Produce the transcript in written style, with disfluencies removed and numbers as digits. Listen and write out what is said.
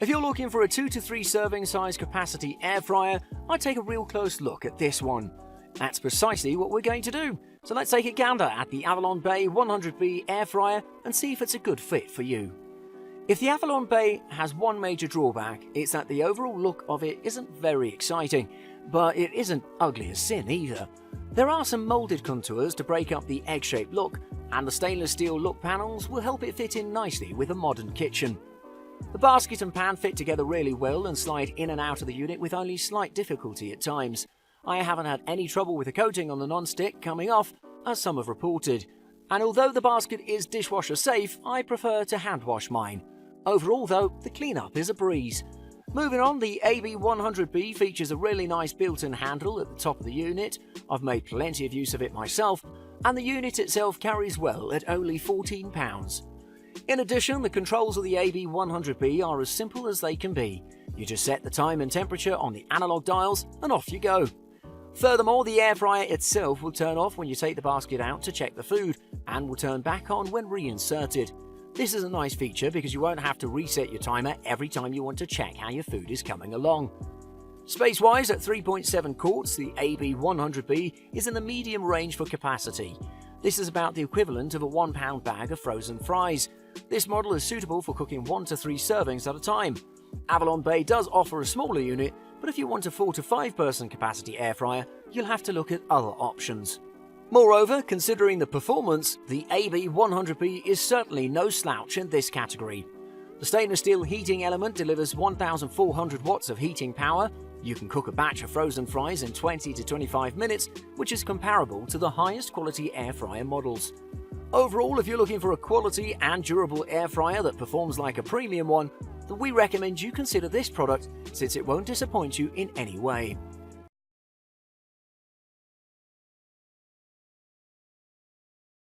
If you're looking for a 2 to 3 serving size capacity air fryer, I'd take a real close look at this one. That's precisely what we're going to do. So let's take a gander at the Avalon Bay 100B air fryer and see if it's a good fit for you. If the Avalon Bay has one major drawback, it's that the overall look of it isn't very exciting, but it isn't ugly as sin either. There are some moulded contours to break up the egg-shaped look, and the stainless steel look panels will help it fit in nicely with a modern kitchen. The basket and pan fit together really well and slide in and out of the unit with only slight difficulty at times. I haven't had any trouble with the coating on the non-stick coming off, as some have reported. And although the basket is dishwasher safe, I prefer to hand wash mine. Overall though, the cleanup is a breeze. Moving on, the AB100B features a really nice built-in handle at the top of the unit. I've made plenty of use of it myself, and the unit itself carries well at only £14. In addition, the controls of the AB100B are as simple as they can be. You just set the time and temperature on the analog dials and off you go. Furthermore, the air fryer itself will turn off when you take the basket out to check the food and will turn back on when reinserted. This is a nice feature because you won't have to reset your timer every time you want to check how your food is coming along. Space-wise, at 3.7 quarts, the AB100B is in the medium range for capacity. This is about the equivalent of a £1 bag of frozen fries. This model is suitable for cooking 1 to 3 servings at a time. Avalon Bay does offer a smaller unit, but if you want a 4 to 5 person capacity air fryer, you'll have to look at other options. Moreover, considering the performance, the AB100B is certainly no slouch in this category. The stainless steel heating element delivers 1,400 watts of heating power. You can cook a batch of frozen fries in 20 to 25 minutes, which is comparable to the highest quality air fryer models. Overall, if you're looking for a quality and durable air fryer that performs like a premium one, then we recommend you consider this product since it won't disappoint you in any way.